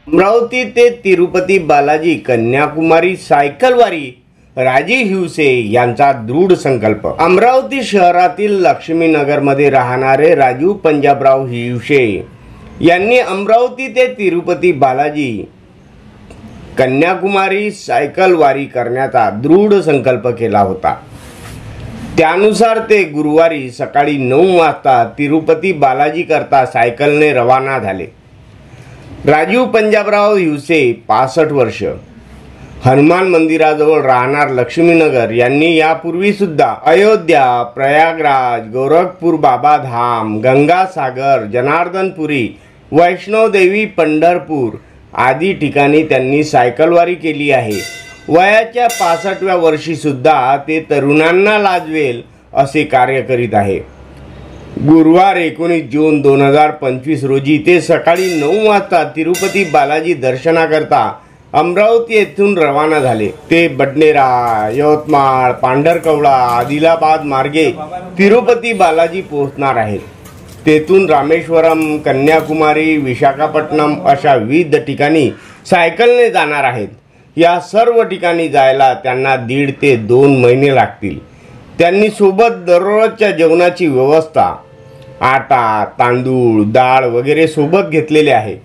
अमरावती ते तिरुपती बालाजी कन्याकुमारी सायकलवारी राजीव हिवसे यांचा दृढ संकल्प। अमरावती शहरातील लक्ष्मीनगरमध्ये राहणारे राजीव पंजाबराव हिवसे यांनी अमरावती ते तिरुपती बालाजी कन्याकुमारी सायकलवारी करण्याचा दृढ संकल्प केला होता। त्यानुसार ते गुरुवारी सकाळी 9 वाजता तिरुपती बालाजी करता सायकलने रवाना झाले। राजीव पंजाबराव हिवसे 65 वर्ष, हनुमान मंदिराजवळ राहणार लक्ष्मीनगर यांनी यापूर्वी सुद्धा अयोध्या, प्रयागराज, गोरखपूर बाबाधाम, गंगासागर, जनार्दनपुरी, वैष्णोदेवी, पंढरपूर आदी ठिकाणी त्यांनी सायकलवारी केली आहे। वयाच्या 65व्या वर्षी सुद्धा ते तरुणांना लाजवेल असे कार्य करीत आहे। गुरुवार 19 जून 2025 रोजी ते सकाळी 9 वाजता तिरुपती बालाजी दर्शनाकरता अमरावती येथून रवाना झाले। ते बडनेरा, यवतमाळ, पांढरकवडा, आदिलाबाद मार्गे तिरुपती बालाजी पोहोचणार आहेत। तेथून रामेश्वरम, कन्याकुमारी, विशाखापट्टणम अशा विविध ठिकाणी सायकलने जाणार आहेत। या सर्व ठिकाणी जायला त्यांना 1.5 ते 2 महिने लागतील। त्यांनी सोबत दररोजच्या जेवणाची व्यवस्था, आटा, तांदूळ, डाळ वगैरे सोबत घेतलेले आहे।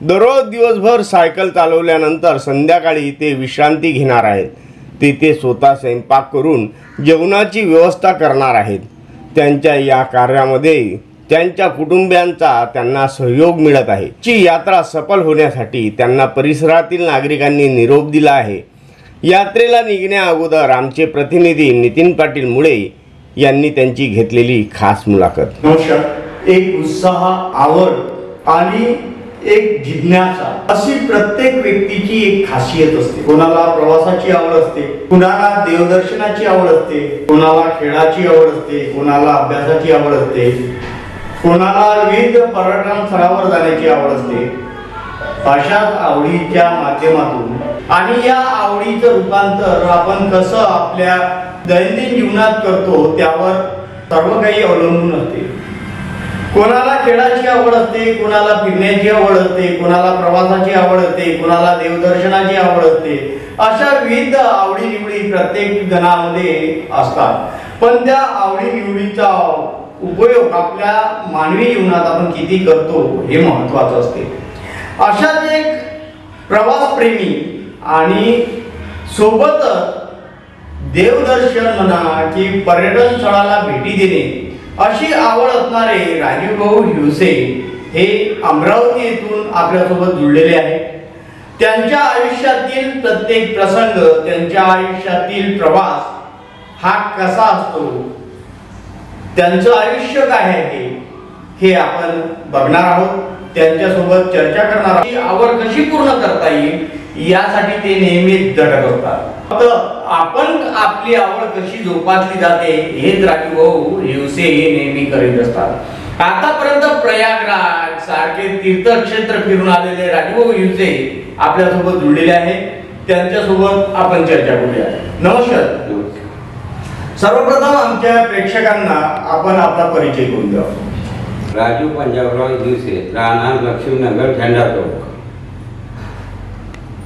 दररोज दिवसभर सायकल चालवल्यानंतर संध्याकाळी ते विश्रांती घेणार आहेत। ते स्वतः स्वयंपाक करून जेवणाची व्यवस्था करणार आहेत। त्यांच्या या कार्यामध्ये त्यांच्या कुटुंबियांचा त्यांना सहयोग मिळत आहे। ची यात्रा सफल होण्यासाठी त्यांना परिसरातील नागरिकांनी निरोप दिला आहे। यात्रेला निघण्या अगोदर आमचे प्रतिनिधी नितीन पाटील मुळे यांनी त्यांची घेतलेली खास मुलाखत। नमस्कार। एक उत्साह, आवड आणि एक जिज्ञासा अशी प्रत्येक व्यक्तीची एक खासियत असते। कोणाला प्रवासाची आवड असते, कोणाला देवदर्शनाची आवड असते, कोणाला खेळाची आवड असते, कोणाला अभ्यासाची आवड असते, कोणाला विविध पर्यटन स्थळावर जाण्याची आवड असते। अशाच आवडीच्या माध्यमातून आणि या आवडीचं रूपांतर आपण कसं आपल्या दैनंदिन जीवनात करतो त्यावर सर्व काही अवलंबून असते। कोणाला खेळाची आवड असते, कोणाला फिरण्याची आवड असते, कोणाला प्रवासाची आवड असते, कोणाला देवदर्शनाची आवड असते। अशा विविध आवडीनिवडी प्रत्येक जणामध्ये असतात। पण त्या आवडीनिवडीचा उपयोग आपल्या मानवी जीवनात आपण किती करतो हे महत्त्वाचं असते। अशाच एक प्रवासप्रेमी आणि सोबतच देवदर्शन म्हणा की पर्यटन स्थळाला भेटी देणे अशी आवड असणारे राजीवभाऊ हिवसे हे अमरावती येथून आपल्यासोबत जुळलेले आहेत। त्यांच्या आयुष्यातील प्रत्येक प्रसंग, त्यांच्या आयुष्यातील प्रवास हा कसा असतो, त्यांचं आयुष्य काय आहे हे आपण बघणार आहोत। त्यांच्यासोबत चर्चा करणार आहोत। ही आवड कशी पूर्ण करता येईल यासाठी ते नेहमीच झटत असतात। आपण आपली आवड कशी जोपासली जाते हेच राजीवभाऊ हिवसे हे नेहमी करीत असतात। आतापर्यंत प्रयागराज सारखे तीर्थक्षेत्र फिरून आलेले राजीवभाऊ हिवसे आपल्यासोबत जुळलेले आहेत। त्यांच्यासोबत आपण चर्चा करूया। नमस्कार। सर्वप्रथम आमच्या प्रेक्षकांना आपण आपला परिचय करून द्या। राजीव पंजाबराव हिवसे, राहणार लक्ष्मीनगर, झेंडा चौक।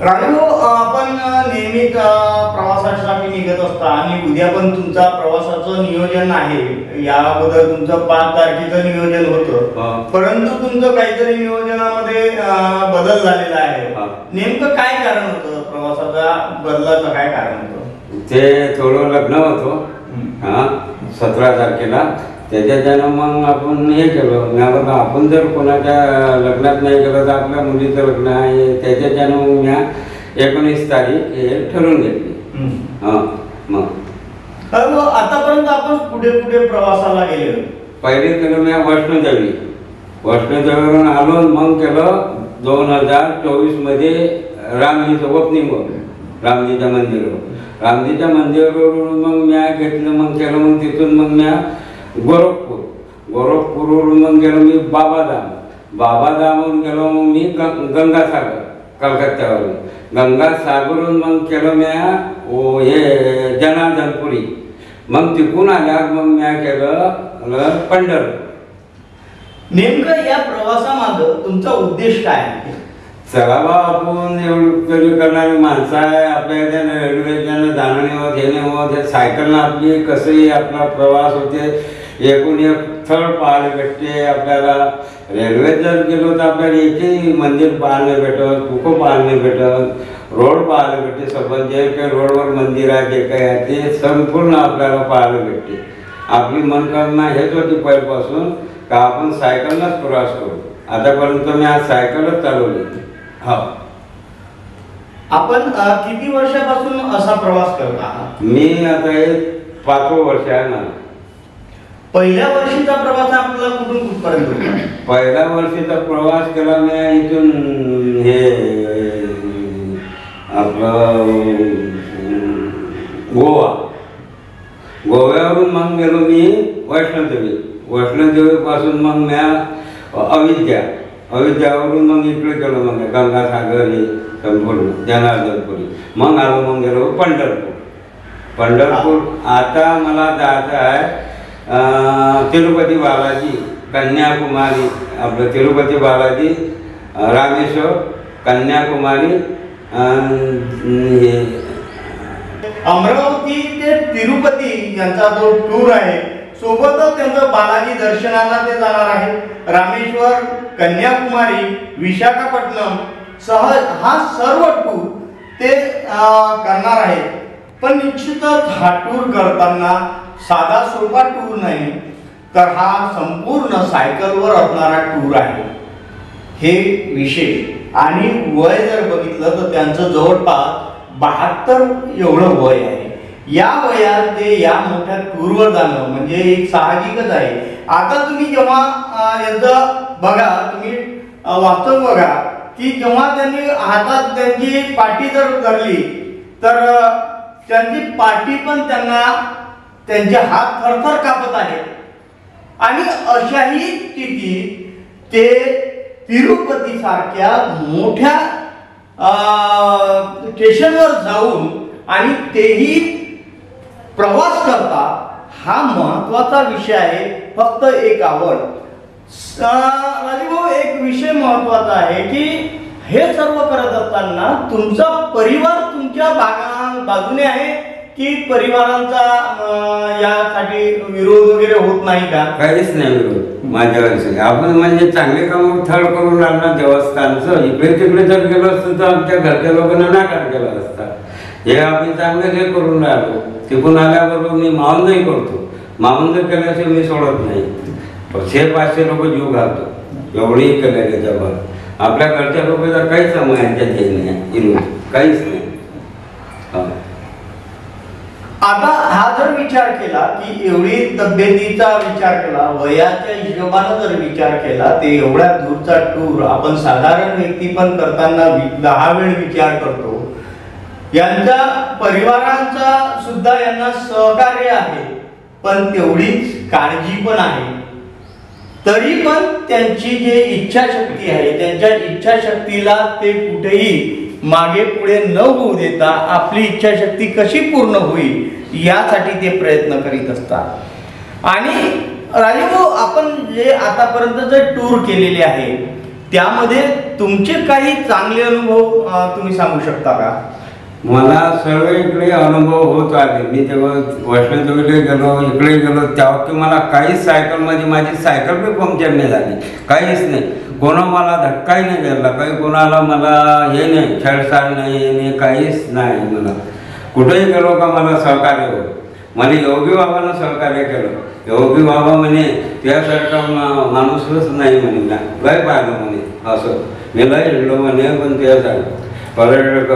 राजीव, आपण नेहमी प्रवासासाठी निघत असता आणि उद्या पण तुमचा प्रवासाचं नियोजन आहे। या अगोदर तुमचं 5 तारखेचं नियोजन होतं, परंतु तुमचं काहीतरी नियोजनामध्ये बदल झालेला आहे। नेमकं काय कारण होतं? प्रवासाचा बदलाचं काय कारण होतं? ते थोडं लग्न होतं 17 तारखेला। त्याच्यानं मग आपण हे केलं, आपण जर कोणाच्या लग्नात नाही गेलं तर आपल्या मुलीचं लग्न आहे, त्याच्यानं मग मी 19 तारीख हे ठरवून घेतली। मग आतापर्यंत आपण कुठे कुठे प्रवासाला गेले? पहिले केलं मी वैष्णोदेवीवरून आलो, मग केलं 2024 मध्ये रामजीचं ओपनिंग होतं, रामजीच्या मंदिरावरून मग मी घेतलं, मग केलं, मग तिथून मग मी गोरखपूरवरून मग गेलो मी बाबाधामवरून गेलो, मग मी गंगासागर कलकत्त्यावरून, गंगासागरवरून मग केलं मी हे जनार्दनपुरी, मग तिकून आल्यावर मग मी केलं पंढरपूर। नेमकं या प्रवासामागं तुमचा उद्देश काय आहे? चला बा आपण एवढी तरी करणारी माणसं आहे. आपल्या इथे रेल्वेच्यानं जाणं नाही होत, हे नाही होत. सायकलनं आपली कसंही आपला प्रवास होते. एकूण एक स्थळ पाहायला भेटते आपल्याला. रेल्वेत जर गेलो तर आपल्याला एकही मंदिर पाहायला भेटत, कुकं पाहायला भेटत, रोड पाहायला भेटते. सबंध जे काही रोडवर मंदिर आहे जे काही आहे ते संपूर्ण आपल्याला पाहायला भेटते. आपली मनकल्पना हेच होती पहिल्यापासून का आपण सायकलनंच प्रवास करू. आतापर्यंत मी आज सायकलच चालवली. हो. आपण किती वर्षापासून असा प्रवास करत आहात? मी आता हे 5वं वर्ष आहे ना. पहिल्या वर्षीचा प्रवास आपल्याला कुठून कुठपर्यंत होता? पहिल्या वर्षीचा प्रवास केला मी इथून हे आपलं गोव्यावरून मग गेलो मी वैष्णोदेवीपासून मग मी अयोध्यावरून मग इकडे गेलो. मग गंगासागर हे संपूर्ण जनार्दनपुरी. मग आलो मग गेलो पंढरपूर. आता मला जायचं आहे तिरुपती बालाजी, कन्याकुमारी. आपलं तिरुपती बालाजी, रामेश्वर, कन्याकुमारी, अमरावती ते तिरुपती यांचा जो टूर आहे, सोबतच त्यांचं बालाजी दर्शनाला ते जाणार आहे. रामेश्वर, कन्याकुमारी, विशाखापट्टणम सह हा सर्व टूर ते करणार आहे. पण निश्चितच हा टूर करताना साधा सोपा टूर नाही, तर हा संपूर्ण सायकलवर असणारा टूर आहे. हे विशेष. आणि वय जर बघितलं तर त्यांचं जवळपास 72 एवढं वय आहे. या वयात ते या मोठ्या टूरवर जाणं म्हणजे एक साहजिकच आहे. आता तुम्ही जेव्हा यांचं बघा, तुम्ही वास्तव बघा की जेव्हा त्यांनी हातात त्यांची पाठी जर धरली तर त्यांची पाठी पण त्यांचे हात थरथर कापत आहेत. आणि अशाही स्थितीत ते तिरुपती सारख्या मोठ्या स्टेशनवर जाऊन आणि तेही प्रवास करता. हा महत्वाचा विषय आहे. फक्त एक आवड. राजीभाऊ, एक विषय महत्वाचा आहे की हे सर्व करत असताना तुमचा परिवार तुमच्या बाजूने आहे की परिवारांचा यासाठी विरोध वगैरे होत नाही का? काहीच नाही विरोध माझ्यावर. आपण म्हणजे चांगले काम थळ करून राहणार देवस्थानचं. इकडे तिकडे जर गेलो असतं तर आमच्या घरच्या लोकांना नाकार केला असता. हे आम्ही चांगले हे करून राहिलो. तिकडून आल्याबरोबर मी मावंदही करतो. मावंद केल्याशिवाय मी सोडत नाही. 600-500 लोक जीव घालतो एवढेही केले त्याच्यावर. आपल्या घरच्या लोकांचा काहीच समय नाही, काहीच नाही. आता हा जर विचार केला की एवढी तब्येतीचा विचार केला, वयाच्या हिशोबाने जर विचार केला, ते एवढ्या दूरचा टूर आपण साधारण व्यक्ती पण करताना 10 वेळ विचार करतो. यांच्या परिवारांचा सुद्धा यांना सहकार्य आहे, पण तेवढीच काळजी पण आहे. तरी पण त्यांची जी इच्छाशक्ती आहे, त्यांच्या इच्छाशक्तीला ते कुठेही मागे पुढे न होऊ देता आपली इच्छाशक्ती कशी पूर्ण होईल यासाठी ते प्रयत्न करीत असतात. आणि राजीभाऊ, आपण जे आतापर्यंत जे टूर केलेले आहे त्यामध्ये तुमचे काही चांगले अनुभव तुम्ही सांगू शकता का? मला सर्व इकडे अनुभव होत आले. मी तेव्हा वैष्णोदेवीला गेलो, इकडे गेलो, तेव्हा की मला काहीच सायकलमध्ये माझी सायकल बी पंक्चर नाही झाली, काहीच नाही. कोणा मला धक्काही नाही द्यायला, काही कोणाला मला हे नाही, छेडछाड नाही, हे नाही, काहीच नाही. मला कुठेही गेलो का मला सहकार्य होतं. मला योगी बाबांना सहकार्य केलं. योगी बाबा म्हणे त्यासारखा माणूसच नाही म्हणे, लय पाहिलं म्हणे. असं मी लय हिंडलो म्हणे, पण त्यासाठी पर्यटक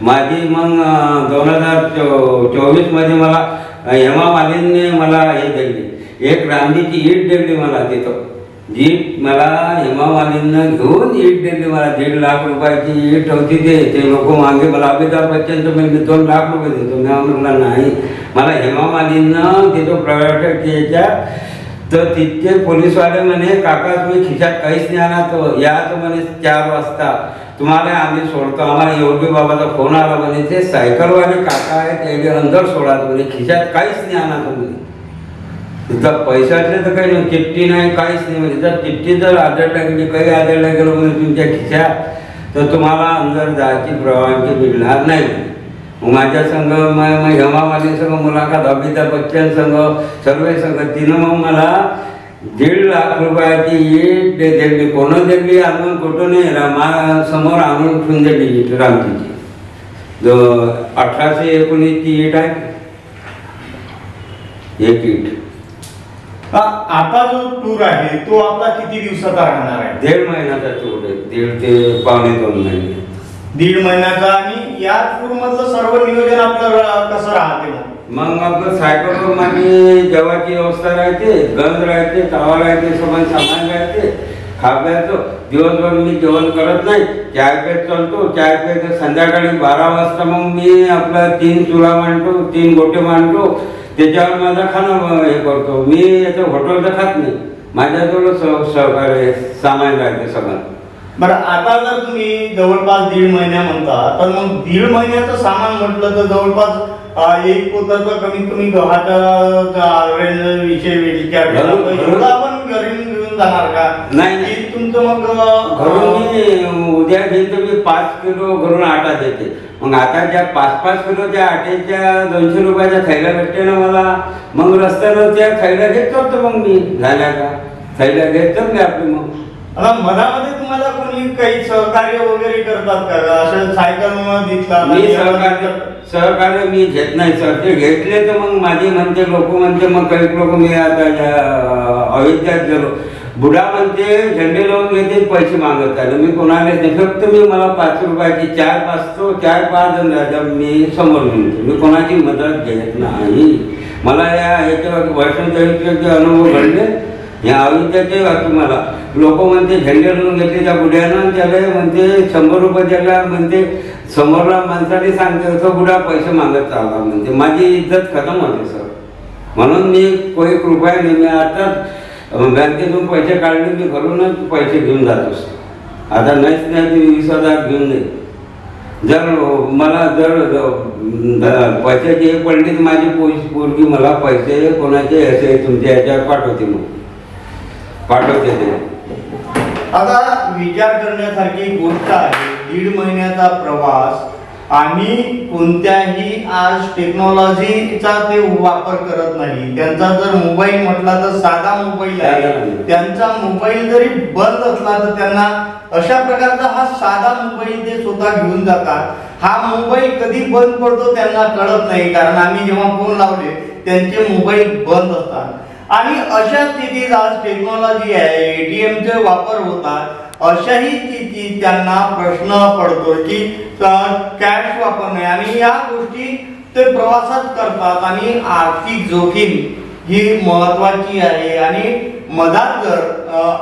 माझी. मग 2024 मध्ये मला हेमा मालिनीने मला हे दिली, एक रांदीची ईट दिली मला तिथं. जी मला हेमा मालिनीनं घेऊन ईट दिली मला. 1.5 लाख रुपयाची ईट होती. ते लोक मागे मला अमिताभ बच्चनचं मी 2 लाख रुपये देतो. मी म्हटलं नाही, मला हेमा मालिनीनं तिथं पर्यटक यायच्या. तर तितके पोलीसवाले म्हणे, काका तुम्ही खिशात काहीच नाही आणा, तो या तर म्हणे 4 वाजता तुम्हाला आम्ही सोडतो. आम्हाला योगी बाबाचा फोन आला म्हणे, ते सायकलवाले काका आहेत त्याचे अंदर सोडा म्हणे, खिशात काहीच नाही आणा तुम्ही. तिथं पैशातले तर काही नाही, चिठ्ठी नाही, काहीच नाही. म्हणजे जर चिठ्ठी जर आढळल्या गेली, काही आढळल्या गेलं म्हणजे तुमच्या खिशात तर तुम्हाला अंदर जायची परवानगी मिळणार नाही. मग माझ्या संघ मग हेमा मालिनी संघ मुलाखत, अमिताभ बच्चन संघ, सर्व संघ, तिनं मग मला 1.5 लाख रुपयाची ईट दिली. कोण दिली आणून कुठून समोर आणून ठेवून दिली रामजीची. जो 1819 ची ईट आहे, एक ईट. आता जो टूर आहे तो आपला किती दिवसाचा राहणार आहे? 1.5 महिन्याचा टूर आहे, 1.5 ते पावणे 2 महिने. 1.5 महिन्याचा. आणि या टूर मधलं सर्व नियोजन आपलं कसं राहते? मग आपलं सायकलवर माझी जेवायची व्यवस्था राहते, गंज राहते, तवा राहते, सामान राहते, खाब्याचं. दिवसभर मी जेवण करत नाही, चाय पेत चालतो. चाय पेत संध्याकाळी 12 वाजता मग मी आपला 3 चुला मांडतो, 3 गोटे मांडतो, त्याच्यावर माझा खाणं हे करतो. मी याचं हॉटेलचं खात नाही, माझ्याजवळ सहकार्य सामान राहते सगळं. बरं, आता जर तुम्ही जवळपास 1.5 महिन्या म्हणता, तर मग 1.5 महिन्याचं सामान म्हटलं तर जवळपास एक पोताचा कमीत कमी गव्हाचा विषय विचार केला आपण घरी घेऊन जाणार का? नाही, तुमचं मग घरून मी उद्या घेतो, मी 5 किलो घरून आटा देते. मग आता ज्या 5-5 किलोच्या आट्याच्या 200 रुपयाच्या थैल्या भेटते ना मला, मग रस्त्यानं त्या थैल्या घेत चालतो. मग मी झाल्या का थैल्या घेत चालले आपली. मग आता मधामध्ये तुम्हाला कोणी काही सहकार्य वगैरे करतात का? असं सायकल दिसला मी सहकार्य मी घेत नाही सर. ते घेतले तर मग माझी म्हणते, लोक म्हणते, मग काही लोक मी आता अयोध्यात गेलो, बुडा म्हणते झेंडे लावून घेते, पैसे मागत आले. मी कोणाला नाही, फक्त मी मला 5 रुपयाची 4 पाचतो, 4-5 जण राजा मी समोर म्हणतो. मी कोणाची मदत घेत नाही. मला याच्या वैष्णवदेवीचे अनुभव घडले, या अयोध्याचे वाटतं मला. लोक म्हणते झेंडे लावून घेतले त्या बुड्यानं, त्याला म्हणते 100 रुपये द्यायला, म्हणते समोरला माणसाने सांगते तो बुडा पैसे मागत चालला, म्हणते माझी इज्जत खतम होते सर. म्हणून मी काही कृपया नाही, मी आता बँकेतून पैसे काढले, मी घरूनच पैसे घेऊन जातो सर. आता नाहीच नाही ते 20,000 घेऊन जाईल. जर मला जर पैशाची पडली तर माझी पोरगी मला पैसे कोणाचे असे तुमच्या ह्याच्यावर पाठवते, मग पाठवते ते. आता विचार करण्यासारखी गोष्ट आहे. 1.5 महिन्याचा प्रवास आणि कोणत्याही आज टेक्नॉलॉजीचा ते वापर करत नाही. त्यांचा जर मोबाईल म्हटला तर साधा मोबाईल आहे. त्यांचा मोबाईल जरी बंद असला तर त्यांना अशा प्रकारचा हा साधा मोबाईल ते स्वतः घेऊन जातात. हा मोबाईल कधी बंद पडतो त्यांना कळत नाही, कारण आम्ही जेव्हा फोन लावले त्यांचे मोबाईल बंद असतात. आणि अशा स्थितीत आज टेक्नॉलॉजी आहे, ATMचे वापर होतात. अशाही स्थितीत त्यांना प्रश्न पडतो की कॅश वापरणे, आणि या गोष्टी ते प्रवासात करतात. आणि आर्थिक जोखीम ही महत्वाची आहे. आणि मधात जर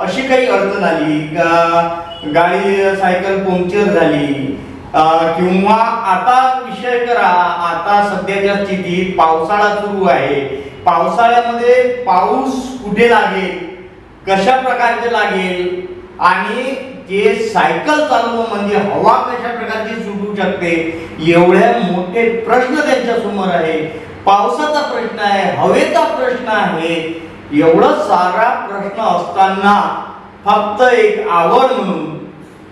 अशी काही अडचण आली, गाडी सायकल पंक्चर झाली, किंवा आता विषय करा, आता सध्याच्या स्थितीत पावसाळा सुरू आहे. पावसाळ्यामध्ये पाऊस कुठे लागेल, कशा प्रकारचे लागेल, आणि ते सायकल चालवणं म्हणजे हवा कशा प्रकारची सुटू शकते, एवढे मोठे प्रश्न त्यांच्या समोर आहे. पावसाचा प्रश्न आहे, हवेचा प्रश्न आहे. एवढा सारा प्रश्न असताना फक्त एक आवड म्हणून,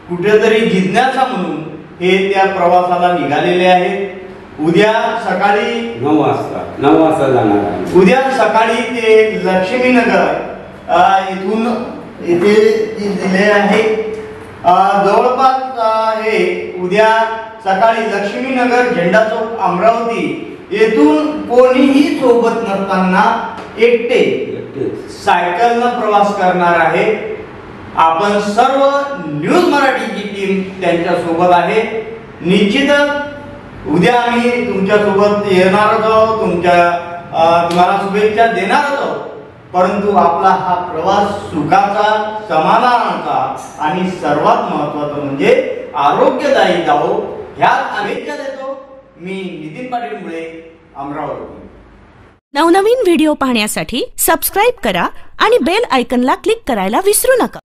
कुठेतरी जिज्ञासा म्हणून हे त्या प्रवासाला निघालेले आहेत. उद्या सकाळी 9 वाजता जाणार आहे. उद्या सकाळी ते लक्ष्मीनगर इथून इथे दिले आहे. जवळपास हे उद्या सकाळी लक्ष्मीनगर, झेंडा चौक, अमरावती येथून कोणीही सोबत नसताना एकटे सायकलनं प्रवास करणार आहे. आपण सर्व न्यूज मराठीची टीम त्यांच्या सोबत आहे. निश्चितच उद्या आम्ही तुमच्या सोबत येणारच आहोत, तुम्हाला शुभेच्छा देणारच आहोत. परंतु आपला हा प्रवास सुखाचा, समाधानाचा आणि सर्वात महत्त्वाचं म्हणजे आरोग्यदायी जावो, ह्यात शुभेच्छा देतो. मी नितीन पाटील मुळे, अमरावती. नवनवीन व्हिडिओ पाहण्यासाठी सबस्क्राइब करा आणि बेल आयकॉनला क्लिक करायला विसरू नका.